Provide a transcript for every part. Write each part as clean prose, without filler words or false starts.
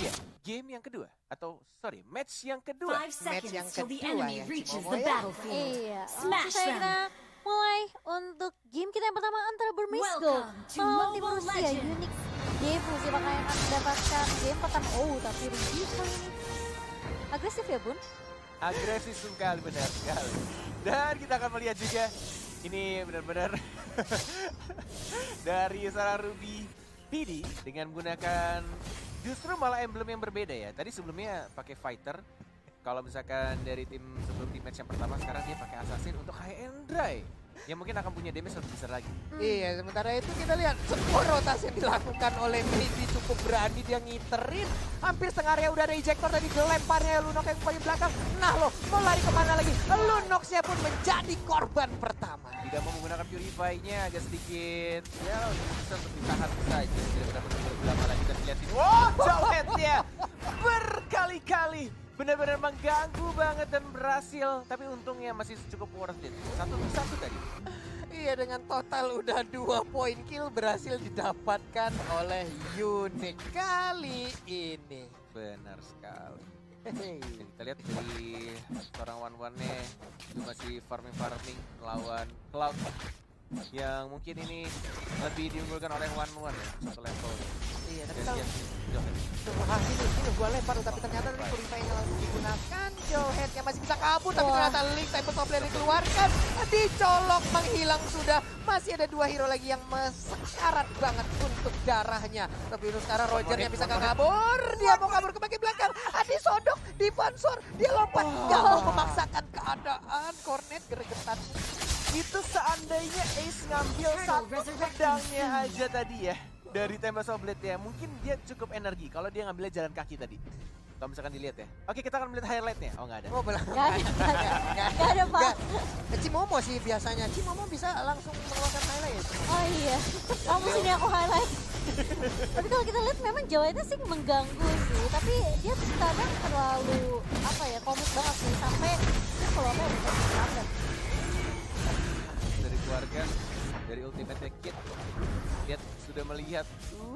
dia game yang kedua atau match yang kedua. Match yang kedua ya, Cimomo ya. Iya, langsung saja kita mulai untuk game kita yang pertama antara Burmese Gold melawan tim Rusia. Unique game Rusia bakal yang akan mendapatkan game pertama. Oh, tapi Ruby kali ini agresif ya Bun? Agresif sekali, benar sekali. Dan kita akan melihat juga ini benar-benar dari seorang Ruby PD dengan menggunakan justru malah emblem yang berbeda ya. Tadi sebelumnya pakai fighter. Kalau misalkan dari tim sebelum tim match yang pertama, sekarang dia pakai assassin untuk high and dry. Yang mungkin akan punya damage lebih besar lagi. Iya, sementara itu kita lihat semua rotasi yang dilakukan oleh Midi cukup berani, dia ngiterin. Hampir setengah area udah ada ejector tadi, dilemparnya Lunox yang paling belakang. Nah loh, mau lari kemana lagi? Lunoxnya pun menjadi korban pertama. Tidak mau menggunakan Purify-nya, agak sedikit ya bisa untuk ditahan saja. Tidak benar-benar berlama lagi dan lihat ini. Wow, Jawhead-nya berkali-kali benar-benar mengganggu banget dan berhasil. Tapi untungnya masih cukup worth it. 1-1 tadi. Iya, dengan total udah 2 poin kill berhasil didapatkan oleh Unique kali ini. Benar sekali. Kita lihat dari seorang one-one-nya itu masih farming melawan Cloud. Yang mungkin ini lebih diunggulkan oleh one-one ya, satu level. Iya, tapi kalau ini gua lempar tapi ternyata tadi Purify yang langsung digunakan. Jawhead-nya masih bisa kabur tapi ternyata Link Cyber Top Lane dikeluarkan. Dicolok, menghilang sudah. Masih ada 2 hero lagi yang sekarat banget untuk darahnya. Tapi sekarang Roger-nya bisa kabur. Dia mau kabur ke bagian belakang. Adi sodok, Divansor, dia lompat. Gak mau memaksakan keadaan. Cornet gregetan. Itu seandainya Ace ngambil satu pedangnya aja tadi ya. Dari Tempest of Blade ya, mungkin dia cukup energi kalau dia ngambilnya jalan kaki tadi. Kalau misalkan dilihat ya. Oke, kita akan melihat highlightnya. Oh, nggak ada. Oh, belah. Nggak ada Pak. Cimomo sih biasanya. Cimomo bisa langsung mengeluarkan highlight. Oh iya, kamu sini aku highlight. Tapi kalau kita lihat memang Jawhead-nya sih mengganggu sih. Tapi dia kadang terlalu apa ya, komit banget sih. Sampai dia keluarnya udah banget. Dari keluarga, dari ultimate kit. Dia sudah melihat,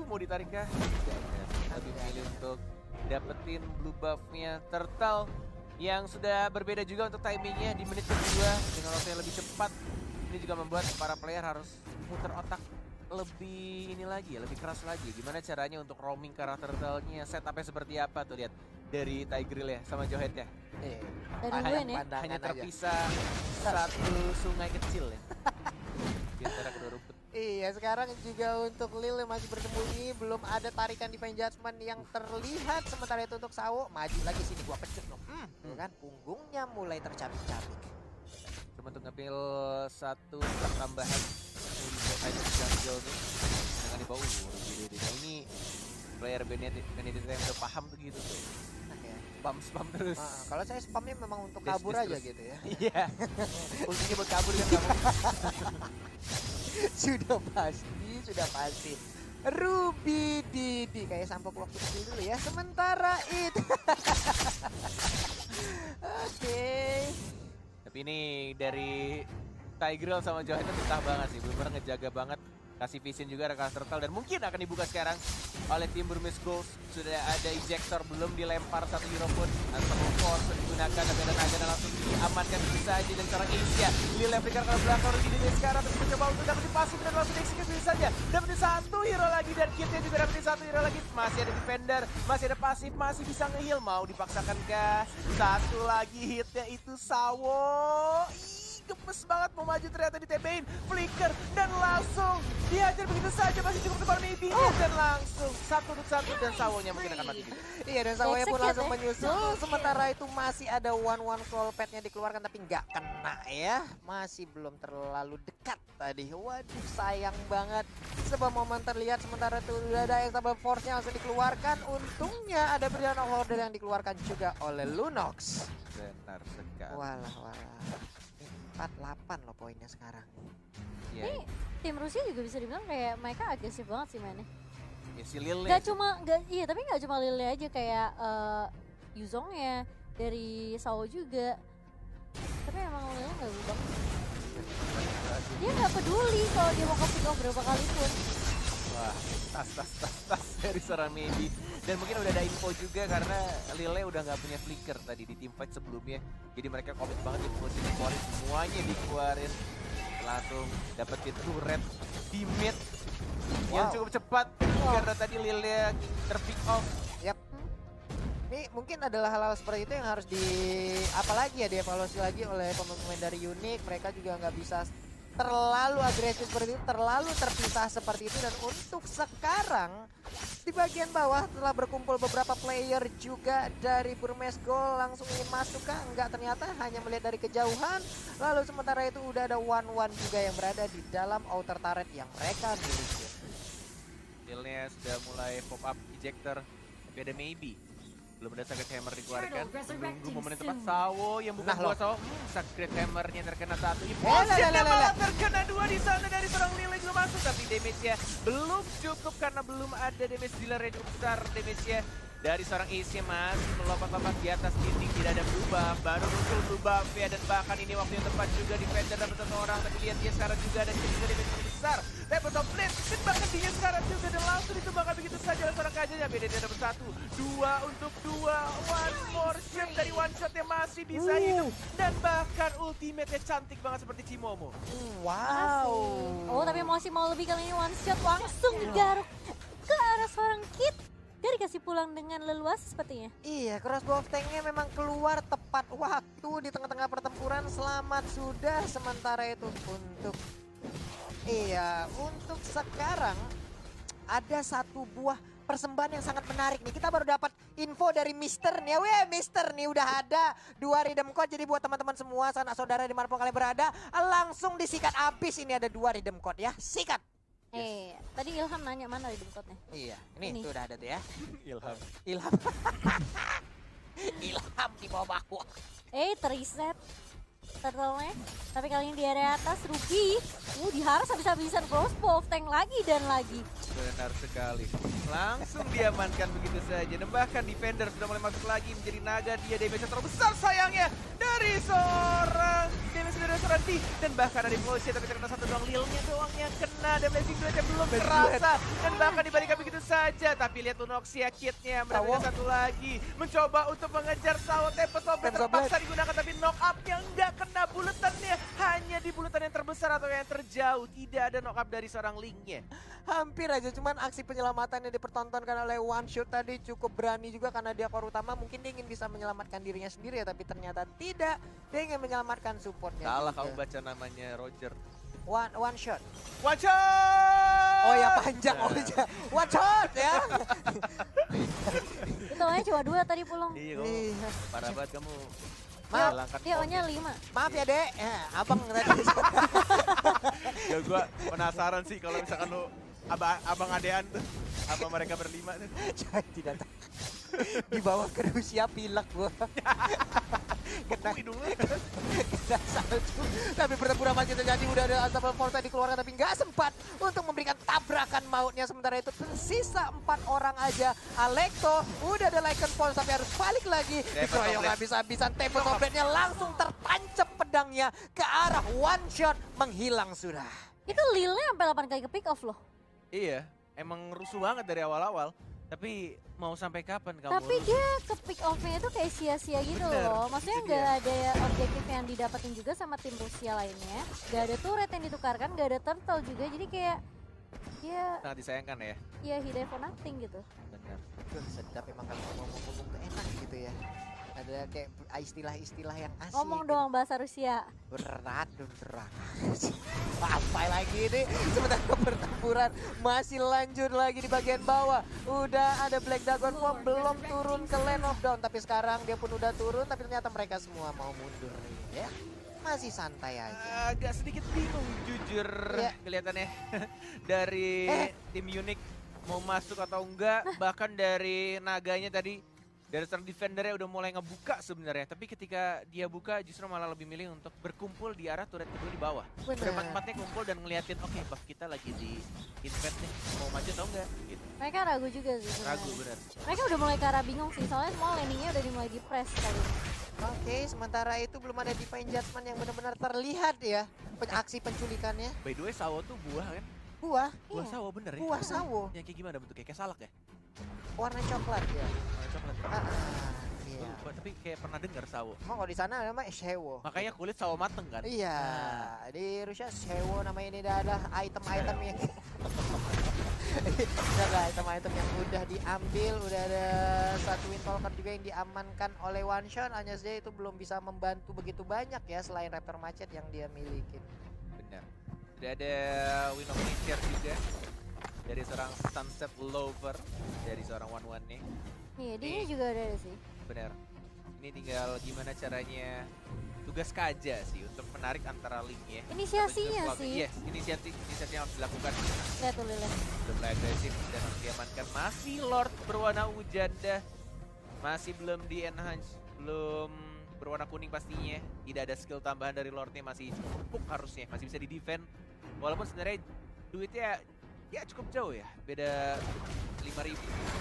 mau ditarik kah? Lebih milih untuk dapetin blue buff-nya Turtle yang sudah berbeda juga untuk timingnya di menit kedua dengan waktu yang lebih cepat. Ini juga membuat para player harus muter otak lebih ini lagi ya, lebih keras lagi. Gimana caranya untuk roaming ke arah Turtle-nya, setupnya seperti apa tuh, lihat dari Tigreal ya sama Jawhead ya. Hanya terpisah satu sungai kecil ya. Di antara kedua rumput. Iya, sekarang juga untuk Lil yang masih bersembunyi, belum ada tarikan Divine Judgment yang terlihat. Sementara itu untuk Sawo, maju lagi sini gua pecut loh. Kan punggungnya mulai tercabik-cabik. Cuma untuk ngambil satu step tambahan untuk jungle nih dengan di bawah. Nah ini player Benedict yang udah paham tuh gitu tuh. Spam terus. Kalau saya spamnya memang untuk kabur aja terus. Gitu ya. Iya. Fungsinya buat kabur kan kamu. Sudah pasti. Ruby Didi kayak sampok waktu kecil dulu ya. Sementara itu. Oke. Tapi ini dari Tigreal sama Jawhead itu betah banget sih. Bener-bener ngejaga banget. Kasih vision juga ada Turtle dan mungkin akan dibuka sekarang oleh tim Burmese Gold. Sudah ada ejector, belum dilempar satu hero pun atau force digunakan tapi ada naga dan langsung diamankan bisa aja dari seorang Asia. Lil yang flicker ke belakang Ruby sekarang tapi mencoba untuk dapetin pasif dan langsung dieksekusi saja. Dapetin satu hero lagi dan kitnya juga dapetin satu hero lagi. Masih ada defender, masih ada pasif, masih bisa nge-heal. Mau dipaksakan kah? Satu lagi hitnya itu Sawo. Gemes banget mau maju ternyata di TP-in, flicker dan langsung dihajar begitu saja, masih cukup tebar maybe dan langsung 1-1 dan Sawonya mungkin akan mati juga. Iya, dan Sawonya pun langsung menyusul. Sementara itu masih ada one call pad-nya dikeluarkan tapi nggak kena ya, masih belum terlalu dekat tadi. Waduh, sayang banget. Sebuah momen terlihat sementara itu udah ada extra force-nya langsung dikeluarkan. Untungnya ada Brilliant Order yang dikeluarkan juga oleh Lunox. Benar sekali. Walah. 48 loh poinnya sekarang. Ini tim Rusia juga bisa dibilang kayak mereka agresif banget sih mainnya. Ya si Lil Tapi nggak cuma Lil aja, kayak Yuzongnya dari Sawo juga. Tapi emang Lil nggak berubah. Dia nggak peduli kalau dia mau ke pick off berapa kali pun. Wah, tas. dari seorang Maybe. Dan mungkin udah ada info juga karena Lille udah nggak punya flicker tadi di teamfight sebelumnya. Jadi mereka komit banget di posisi keluarin semuanya dikeluarin. Langsung dapetin turret di mid yang cukup cepat karena tadi Lille terpick off. Yap. Ini mungkin adalah hal-hal seperti itu yang harus apalagi ya dievaluasi lagi oleh pemain-pemain dari Unique. Mereka juga nggak bisa terlalu agresif seperti itu, terlalu terpisah seperti itu. Dan untuk sekarang di bagian bawah telah berkumpul beberapa player juga dari Burmese Gold langsung ingin masuk kah? Enggak, ternyata hanya melihat dari kejauhan. Lalu sementara itu udah ada one juga yang berada di dalam outer turret yang mereka miliki. Lille-nya sudah mulai pop up ejector, tapi ada Maybe. Belum ada Sacred Hammer dikeluarkan. Menunggu momen yang tepat. Sawo yang bukan buat Sawo. Sacred Hammer-nya terkena satu. Impossible malah terkena dua di sana dari seorang Lille juga masuk. Tapi damage-nya belum cukup karena belum ada damage dealer yang cukup besar. Damage-nya dari seorang Ace masih melompat-lompat di atas dinding, tidak ada berubah. Baru muncul berubah dan bahkan ini waktu yang tepat juga defender dapat satu orang. Tapi lihat dia sekarang juga ada juga damage yang besar. Dapat top lane, dan bahkan dia sekarang juga dan langsung ditumbangkan begitu saja oleh seorang kajanya. Beda dia dapat satu, dua untuk dua. One more shot dari one shot yang masih bisa hidup. Dan bahkan ultimate-nya cantik banget seperti Cimomo. Wow. Oh, tapi masih mau lebih kali ini one shot langsung digaruk ke arah seorang Kid. Dia dikasih pulang dengan leluasa sepertinya. Iya, crossbow of tank-nya memang keluar tepat waktu di tengah-tengah pertempuran. Selamat sudah sementara itu untuk... Iya, untuk sekarang ada satu buah persembahan yang sangat menarik nih. Kita baru dapat info dari Mister nih. Weh, Mister nih udah ada 2 redeem code. Jadi buat teman-teman semua, sanak saudara dimanapun kalian berada, langsung disikat abis. Ini ada 2 redeem code ya, sikat. Tadi Ilham nanya mana redeem code-nya? Iya, ini tuh udah ada tuh ya. Ilham. Ilham. Ilham di bawah baku. Terreset turtle-nya. Tapi kali ini di area atas Ruby. Diharas habis-habisan crossbow of tank lagi dan lagi. Benar sekali. Langsung diamankan begitu saja. Dan bahkan defender sudah mulai masuk lagi menjadi naga. Dia damage yang terbesar sayangnya dari seorang D. Dan bahkan ada Implosion tapi terkena satu doang. Lil-nya doang yang kena. Dan Blazing Duet-nya belum terasa. Dan bahkan dibalikan begitu saja. Tapi lihat Lunoxia kit-nya mendapatkan satu lagi. Mencoba untuk mengejar Sawo. Tempest Oblate terpaksa digunakan. Tapi knock up-nya nggak kena buletannya. Hanya di buletan yang terbesar atau yang terjauh. Tidak ada knock up dari seorang Link-nya. Hampir aja, cuman aksi penyelamatan yang dipertontonkan oleh One Shot tadi cukup berani juga karena dia core utama. Mungkin dia ingin bisa menyelamatkan dirinya sendiri ya, tapi ternyata tidak. Dia ingin menyelamatkan supportnya. Salah kamu baca namanya Roger. One Shot. One shot! Oh ya panjang, One Shot ya. Itu aja cuma 2 tadi pulang. Iya, parah banget kamu. Maaf, Dia O-nya 5. maaf ya Dek, abang tadi. Ya gua penasaran sih kalau misalkan lu abang adean tuh, apa mereka berlima tuh. Tidak tahu. Di bawah ke Rusia pilek gua. Kena hidungnya. Kena salju. Tapi pertempuran masih terjadi, udah ada Unstoppable Force dikeluarkan tapi nggak sempat untuk memberikan tabrakan mautnya. Sementara itu tersisa 4 orang aja. Alekto udah ada Lycan Pulse tapi harus balik lagi. Dikeroyok habis-habisan. Tempest Oblate-nya langsung tertancap pedangnya ke arah One Shot, menghilang sudah. Itu Lil-nya sampai 8 kali ke pick off loh. Iya, emang rusuh banget dari awal-awal. Tapi mau sampai kapan kamu Tapi rusuh? dia ke pick off-nya itu kayak sia-sia gitu loh. Maksudnya nggak ada objektif yang didapetin juga sama tim Rusia lainnya. Nggak ada turret yang ditukarkan, nggak ada turtle juga. Jadi kayak ya Sangat disayangkan ya. ya he died for nothing gitu. Benar. Sedap emang kalau ngomong-ngomong tuh enak gitu ya. Ada kayak istilah-istilah yang asik. Ngomong gitu. doang bahasa Rusia. Berat dan berat. Sampai lagi ini sementara pertempuran masih lanjut lagi di bagian bawah. Udah ada Black Dragon Form belum turun ke Land of Dawn. Tapi sekarang dia pun udah turun. Tapi ternyata mereka semua mau mundur nih ya. Masih santai aja. Agak sedikit bingung jujur kelihatannya dari tim Unique mau masuk atau enggak. Bahkan dari naganya tadi. Dari seorang defendernya udah mulai ngebuka sebenarnya, tapi ketika dia buka justru malah lebih milih untuk berkumpul di arah turret kedua di bawah. Berempat-empatnya kumpul dan ngeliatin, oke, buff kita lagi di invade nih, mau maju atau enggak gitu. Mereka ragu juga sih sebenarnya. Ragu bener. Mereka udah mulai ke arah bingung sih, soalnya semua landingnya udah dimulai di press kali ini. Oke, sementara itu belum ada Divine Judgment yang benar-benar terlihat ya. Aksi penculikannya. By the way, sawo tuh buah kan? Buah. Buah sawo bener ya? Buah sawo. Yang kayak gimana bentuknya? Kayak salak ya? Warna coklat ya. Warna coklat. Iya. Lupa, tapi kayak pernah dengar sawo. Emang kalau di sana namanya shewo. Makanya kulit sawo mateng kan? Iya, di Rusia shewo nama ini adalah item-item yang adalah item-item yang udah diambil, udah ada satu Windwalker juga yang diamankan oleh Wanshon. Hanya saja itu belum bisa membantu begitu banyak ya selain Raptor Macet yang dia miliki. Benar. Sudah ada win of nature juga dari seorang Sunset Lover, dari seorang One nih. Iya, dia juga ada sih. Benar. Ini tinggal gimana caranya tugas Kaja sih untuk menarik antara linknya. Inisiasinya Atau juga sih. Yes, inisiatif yang harus dilakukan. Lihat tuh Lilith. Sudah mulai agresif dan harus diamankan. Masih Lord berwarna hujan dah. Masih belum di enhance, belum berwarna kuning pastinya. Tidak ada skill tambahan dari Lordnya, masih cukup empuk harusnya, masih bisa di defend. Walaupun sebenarnya duitnya ya cukup jauh ya, beda 5.000.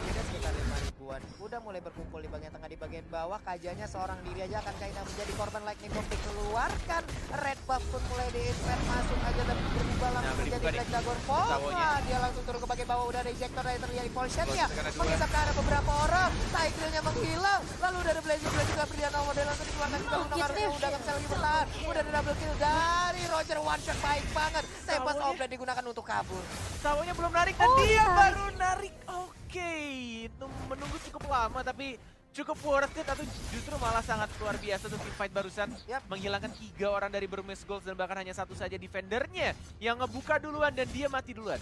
Beda sekitar 5.000-an. Udah mulai berkumpul di bagian tengah, di bagian bawah. Kajanya seorang diri aja akan kayaknya menjadi korban lightning bomb dikeluarkan. Red buff pun mulai di-invert, masuk aja dan berubah langsung menjadi berubah Black nih. Dragon Sawonya. Fall. Dia langsung turun ke bagian bawah, udah ada ejector dari terjadi Polshennya. Karena dua. Menghisap ke arah beberapa orang, Tigrealnya menghilang. Lalu udah ada Blazing Blade juga berdiri model langsung dikeluarkan juga. Lunox harusnya udah gak bisa lagi bertahan. Udah ada double kill dari Roger, one shot baik banget. Tempest Sawonya. Oblade digunakan untuk kabur. Sawonya belum narik dan Oh, dia nice. baru narik. Oke, itu menunggu cukup lama tapi cukup worth it atau justru malah sangat luar biasa untuk teamfight barusan. Yap. Menghilangkan 3 orang dari Burmese Goals dan bahkan hanya satu saja defendernya yang ngebuka duluan dan dia mati duluan.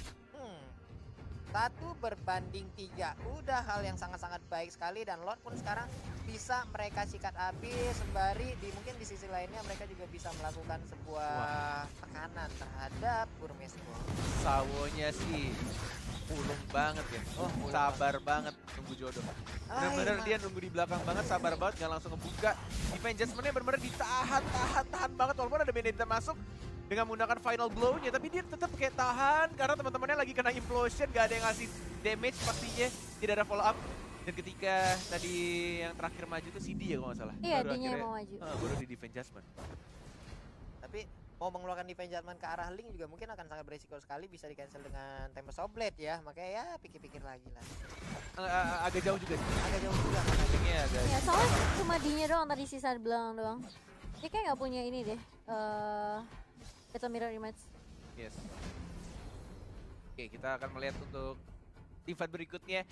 1-3 udah hal yang sangat-sangat baik sekali dan Lord pun sekarang bisa mereka sikat habis sembari mungkin di sisi lainnya mereka juga bisa melakukan sebuah tekanan terhadap Burmese Goals. Sawonya sih pulung banget ya. Sabar banget nunggu jodoh. Bener-bener dia nunggu di belakang banget, sabar banget, gak langsung ngebuka. Defense Jasmine-nya bener-bener tahan banget walaupun ada Benedetta masuk dengan menggunakan final blow-nya, tapi dia tetap kayak tahan karena teman-temannya lagi kena implosion, gak ada yang ngasih damage pastinya, tidak ada follow up. Dan ketika tadi yang terakhir maju itu CD ya kalau nggak salah. Iya, Baru dia yang akhirnya- mau maju. baru di defense Jasmine. Tapi mau mengeluarkan defense Judgment ke arah Link juga mungkin akan sangat beresiko sekali, bisa di cancel dengan Tempest Oblade ya, makanya ya pikir-pikir lagi lah. Agak jauh juga sih. Agak jauh juga kan. Linknya agak Ya, soalnya cuma dinya doang tadi sisa di belakang doang. Dia kayak nggak punya ini deh. Battle Mirror Image. Yes. Oke, kita akan melihat untuk teamfight berikutnya.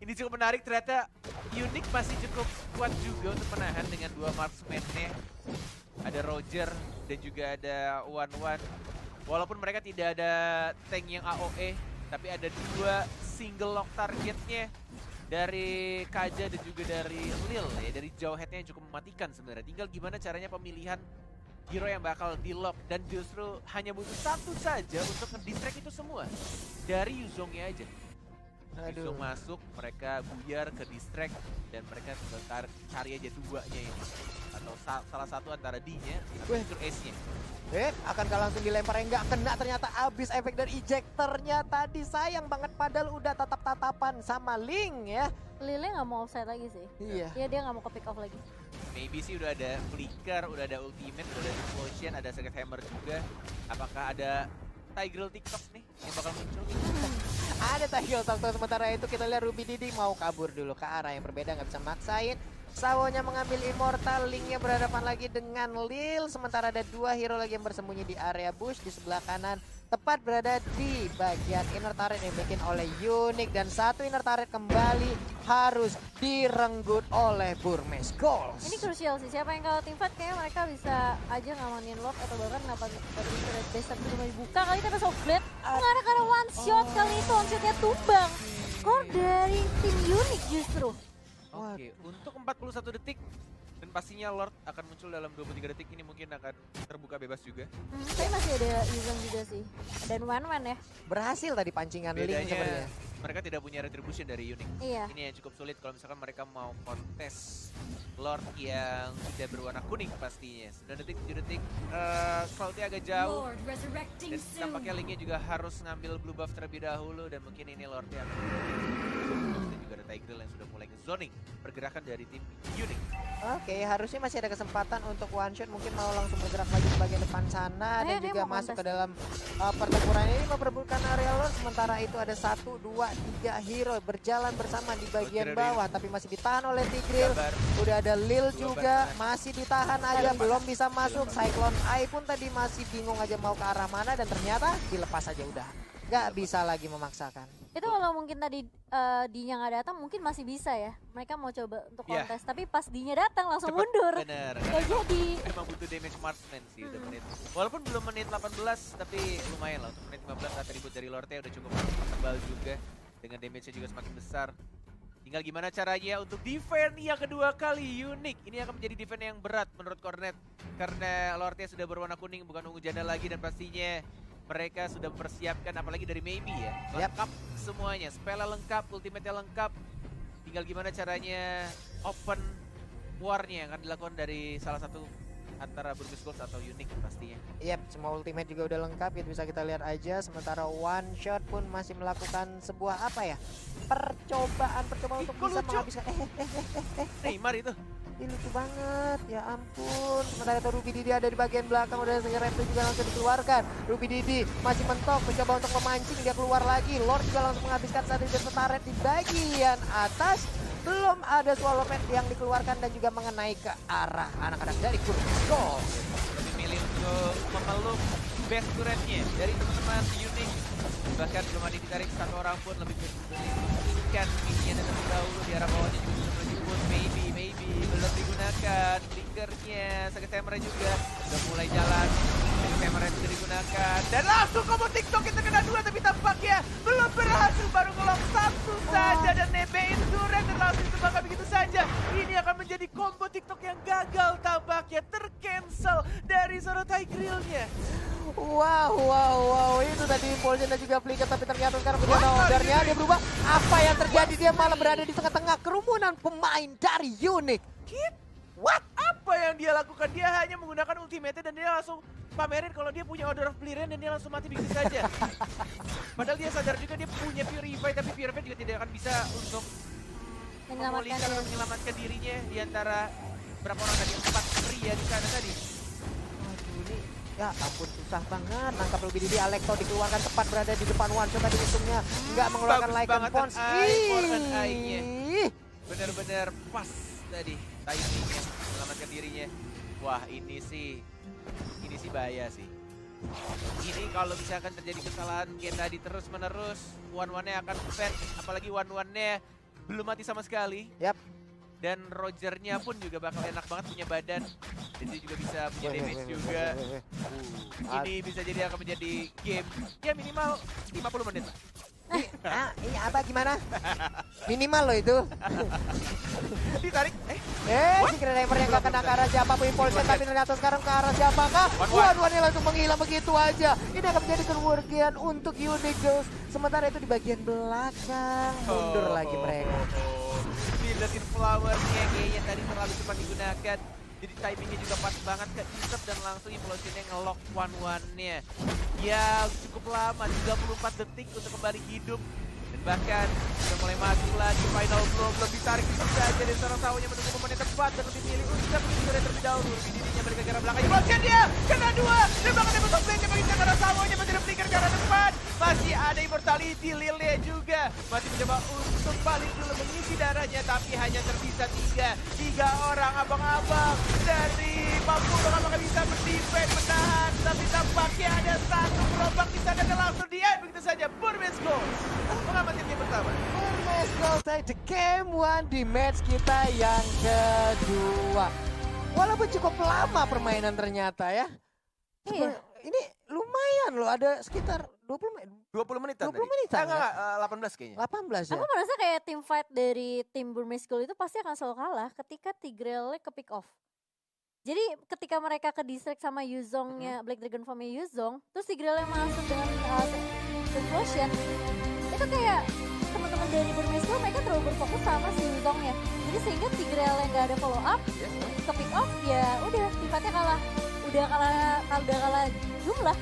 Ini cukup menarik, ternyata Unique masih cukup kuat juga untuk menahan dengan 2 marksman-nya. Ada Roger dan juga ada One. Walaupun mereka tidak ada tank yang AOE, tapi ada 2 single lock targetnya dari Kaja dan juga dari Lil ya, dari jauh headnya yang cukup mematikan sebenarnya. Tinggal gimana caranya pemilihan hero yang bakal di lock dan justru hanya butuh satu saja untuk nge-distract itu semua dari Yuzongnya aja. Yuzong masuk, mereka buyar ke distract dan mereka tinggal cari aja duanya ini atau salah satu antara D-nya atau justru Ace-nya. Akankah langsung dilempar yang nggak kena, ternyata habis efek dari ejectornya tadi. Sayang banget padahal udah tatap-tatapan sama Link ya. Lile nggak mau offside lagi sih. Iya. Iya, dia nggak mau ke pick off lagi. Maybe sih udah ada flicker, udah ada ultimate, udah ada explosion, ada secret hammer juga. Apakah ada Tigreal TikTok nih yang bakal muncul? Ada Tigreal TikTok, sementara itu kita lihat Ruby Didi mau kabur dulu ke arah yang berbeda, nggak bisa maksain. Sawonya mengambil Immortal, Linknya berhadapan lagi dengan Lil. Sementara ada 2 hero lagi yang bersembunyi di area bush di sebelah kanan. Tepat berada di bagian inner turret yang dibikin oleh Unique. Dan 1 inner turret kembali harus direnggut oleh Burmese Goals. Ini krusial sih. Siapa yang kalau teamfight kayaknya mereka bisa aja ngamanin lock atau bahkan kenapa tadi red base tapi cuma dibuka kali tapi Softblade mengarah karena one shot kali itu one shotnya tumbang. Skor dari tim Unique justru. Oke, untuk 41 detik dan pastinya Lord akan muncul dalam 23 detik ini mungkin akan terbuka bebas juga. Tapi masih ada Yuzong juga sih. Dan One ya. Berhasil tadi pancingan Link Bedanya sepertinya. mereka tidak punya retribution dari Unique. Iya. Ini yang cukup sulit kalau misalkan mereka mau kontes Lord yang tidak berwarna kuning pastinya. 9 detik, 7 detik, Cloud-nya agak jauh. Lord resurrecting Dan soon. tampaknya Linknya juga harus ngambil blue buff terlebih dahulu dan mungkin ini Lord-nya akan dan juga ada Tigreal yang sudah mulai nge-zone zoning pergerakan dari tim Unique. Oke, harusnya masih ada kesempatan untuk one shot, mungkin mau langsung bergerak lagi ke bagian depan sana dan Dia juga mau masuk ke contest. dalam pertempuran ini memperebutkan area lord. Sementara itu ada 1, 2, 3 hero berjalan bersama di bagian Roger bawah tapi masih ditahan oleh Tigreal. Gambar. Udah ada Lil Dua juga barengan. masih ditahan aja, belum bisa masuk. Cyclone Eye pun tadi masih bingung aja mau ke arah mana dan ternyata dilepas aja udah. Gak bisa lagi memaksakan. Itu kalau mungkin tadi Dinya nggak datang mungkin masih bisa ya. Mereka mau coba untuk Iya. kontes, tapi pas Dinya datang langsung Cepet, mundur. Bener. Gak jadi. Memang butuh damage marksman sih udah menit. Walaupun belum menit 18 tapi lumayan lah untuk menit 15 saat ribut dari Lorte udah cukup tebal juga. Dengan damage-nya juga semakin besar. Tinggal gimana caranya untuk defend yang kedua kali Unique. Ini akan menjadi defend yang berat menurut Cornet. Karena Lorte sudah berwarna kuning bukan ungu janda lagi dan pastinya mereka sudah mempersiapkan apalagi dari Maybe ya. Lengkap semuanya, spellnya lengkap, ultimate-nya lengkap. Tinggal gimana caranya open war-nya yang akan dilakukan dari salah satu antara Burmese Goals atau Unique pastinya. Yap, semua ultimate juga udah lengkap, itu bisa kita lihat aja. Sementara one shot pun masih melakukan sebuah apa ya? Percobaan untuk kok bisa lucu? menghabiskan. Neymar itu. Ini lucu banget, ya ampun. Sementara itu Ruby Didi ada di bagian belakang, udah saja Reptil juga langsung dikeluarkan. Ruby Didi masih mentok, mencoba untuk memancing, dia keluar lagi. Lord juga langsung menghabiskan saat itu turret di bagian atas. Belum ada swallow pet yang dikeluarkan dan juga mengenai ke arah anak-anak dari Burmese Goals. Lebih milih untuk memeluk best turretnya dari teman-teman Unique. Bahkan belum ada ditarik satu orang pun lebih memilihkan mininya terlebih dahulu di arah bawahnya juga sudah menyebut maybe belum digunakan blinkernya sakit hammer juga udah mulai jalan sakit hammer juga digunakan dan langsung combo TikTok itu kena 2 tapi tampaknya belum berhasil baru ngelok 1 saja dan nebein turret dan langsung ditembakkan begitu saja. Ini akan menjadi combo TikTok yang gagal tampaknya tercancel dari seorang Tigreal-nya. Wow, itu tadi impulsion dan juga flicker tapi ternyata sekarang berbeda ordernya, dia berubah. Apa yang terjadi? Dia malah berada di tengah-tengah kerumunan pemain dari Unique. What? Apa yang dia lakukan? Dia hanya menggunakan ultimate dan dia langsung pamerin kalau dia punya Order of Clearance dan dia langsung mati begitu saja. Padahal dia sadar juga dia punya Purify tapi Purify juga tidak akan bisa untuk memulihkan atau menyelamatkan dirinya di antara berapa orang tadi? 4 pria di sana tadi. Aduh, ini ya ampun susah banget. Nangkap Ruby Didi, Alekto dikeluarkan tepat berada di depan one shot tadi untungnya nggak mengeluarkan Bagus Lycan banget Pons. for an eye-nya. Benar-benar pas tadi timingnya menyelamatkan dirinya. Wah ini sih bahaya sih. Ini kalau misalkan terjadi kesalahan kayak tadi terus menerus one-one-nya akan fed, apalagi one-one-nya belum mati sama sekali. Yap. Dan Rogernya pun juga bakal enak banget punya badan. Dan dia juga bisa punya damage juga. Ini bisa jadi akan menjadi game ya minimal 50 menit lah. Ini apa gimana? Minimal loh itu. Ditarik, Si Kramer yang gak kena ke arah siapapun impulsion tapi ternyata sekarang ke arah siapakah? One-one-nya langsung menghilang begitu aja. Ini akan menjadi kerugian untuk Unique Goals. Sementara itu di bagian belakang mundur lagi mereka. Dilihatin flower-nya kayaknya tadi terlalu cepat digunakan. Jadi timingnya juga pas banget ke Isep dan langsung implosionnya nge-lock one-one-nya. Ya cukup lama, 34 detik untuk kembali hidup. Dan bahkan sudah mulai maju lagi, final blow belum ditarik bisa saja dari seorang sawahnya menunggu momen yang tepat dan lebih milih Usep begitu terlebih dahulu. Lebih dirinya balik ke arah belakang. Implosion dia, kena 2. Dan bahkan Demon's Blade-nya bagi ke arah sawahnya masih ada flicker ke arah depan. Masih ada Immortality, Lilnya juga. Masih mencoba untuk balik dulu mengisi darahnya tapi hanya tersisa 3 orang abang-abang dari Papua apakah bisa berdefend menahan tapi tampaknya ada satu gerobak di sana dan langsung dia begitu saja Burmese Goals mengamati game pertama. Burmese Goals di game 1 di match kita yang kedua. Walaupun cukup lama permainan ternyata ya. Iya. Ini lumayan loh, ada sekitar 20 menit. 20 menitan 20 menitan, enggak, 18 kayaknya. 18 ya. Aku merasa kayak tim fight dari tim Burmese Goals itu pasti akan selalu kalah ketika Tigreal-nya ke pick off. Jadi ketika mereka ke distract sama Yuzongnya, Black Dragon Farm-nya Yuzong, terus Tigreal-nya masuk dengan Explosion, itu kayak teman-teman dari Burmese Goals mereka terlalu berfokus sama si Yuzongnya. Jadi sehingga Tigreal-nya nggak ada follow up, ke pick off ya udah tim fight-nya kalah. Udah kalah jumlah.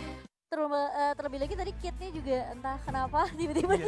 Terlebih lagi tadi kitnya juga entah kenapa tiba-tiba